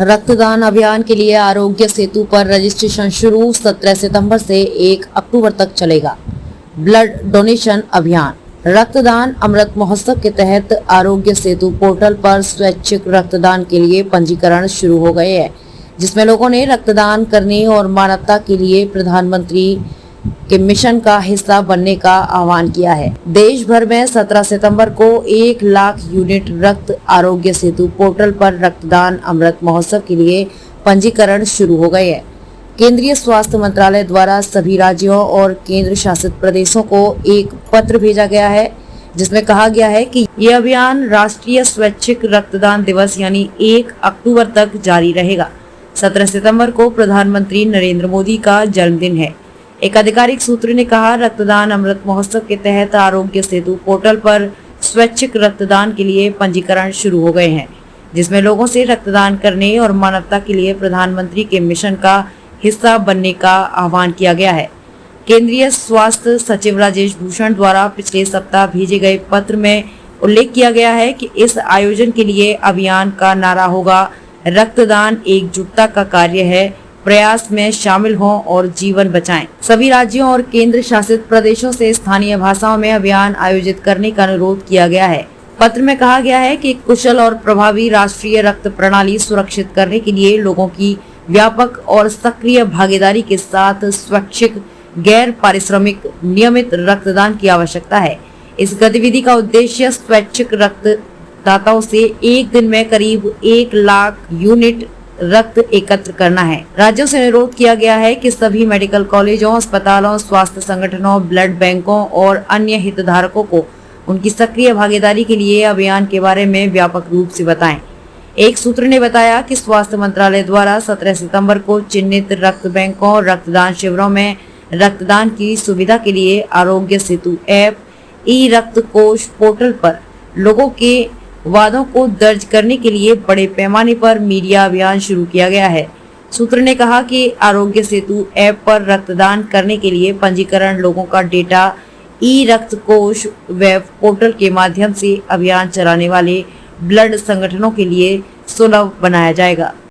रक्तदान अभियान के लिए आरोग्य सेतु पर रजिस्ट्रेशन शुरू 17 सितंबर से 1 अक्टूबर तक चलेगा। ब्लड डोनेशन अभियान। रक्तदान अमृत महोत्सव के तहत आरोग्य सेतु पोर्टल पर स्वैच्छिक रक्तदान के लिए पंजीकरण शुरू हो गए हैं, जिसमें लोगों ने रक्तदान करने और मानवता के लिए प्रधानमंत्री के मिशन का हिस्सा बनने का आह्वान किया है। देश भर में 17 सितंबर को 1 लाख यूनिट रक्त आरोग्य सेतु पोर्टल पर रक्तदान अमृत महोत्सव के लिए पंजीकरण शुरू हो गए हैं। केंद्रीय स्वास्थ्य मंत्रालय द्वारा सभी राज्यों और केंद्र शासित प्रदेशों को एक पत्र भेजा गया है, जिसमें कहा गया है कि यह अभियान राष्ट्रीय स्वैच्छिक रक्तदान दिवस यानी 1 अक्टूबर तक जारी रहेगा। 17 सितंबर को प्रधानमंत्री नरेंद्र मोदी का जन्मदिन है। एक आधिकारिक सूत्र ने कहा, रक्तदान अमृत महोत्सव के तहत आरोग्य सेतु पोर्टल पर स्वैच्छिक रक्तदान के लिए पंजीकरण शुरू हो गए हैं, जिसमें लोगों से रक्तदान करने और मानवता के लिए प्रधानमंत्री के मिशन का हिस्सा बनने का आह्वान किया गया है। केंद्रीय स्वास्थ्य सचिव राजेश भूषण द्वारा पिछले सप्ताह भेजे गए पत्र में उल्लेख किया गया है कि इस आयोजन के लिए अभियान का नारा होगा, रक्तदान एकजुटता का कार्य है, प्रयास में शामिल हों और जीवन बचाएं। सभी राज्यों और केंद्र शासित प्रदेशों से स्थानीय भाषाओं में अभियान आयोजित करने का अनुरोध किया गया है। पत्र में कहा गया है कि कुशल और प्रभावी राष्ट्रीय रक्त प्रणाली सुरक्षित करने के लिए लोगों की व्यापक और सक्रिय भागीदारी के साथ स्वैच्छिक गैर पारिश्रमिक नियमित रक्तदान की आवश्यकता है। इस गतिविधि का उद्देश्य स्वैच्छिक रक्तदाताओं से एक दिन में करीब 1 लाख यूनिट रक्त एकत्र करना है। राज्यों से अनुरोध किया गया है कि सभी मेडिकल कॉलेजों, अस्पतालों, स्वास्थ्य संगठनों, ब्लड बैंकों और अन्य हितधारकों को उनकी सक्रिय भागीदारी के लिए अभियान के बारे में व्यापक रूप से बताएं। एक सूत्र ने बताया कि स्वास्थ्य मंत्रालय द्वारा 17 सितंबर को चिन्हित रक्त बैंकों और रक्तदान शिविरों में रक्तदान की सुविधा के लिए आरोग्य सेतु ऐप, ई रक्त कोष पोर्टल पर लोगों के वादों को दर्ज करने के लिए बड़े पैमाने पर मीडिया अभियान शुरू किया गया है। सूत्र ने कहा कि आरोग्य सेतु ऐप पर रक्तदान करने के लिए पंजीकरण लोगों का डेटा ई रक्त कोष वेब पोर्टल के माध्यम से अभियान चलाने वाले ब्लड संगठनों के लिए सुलभ बनाया जाएगा।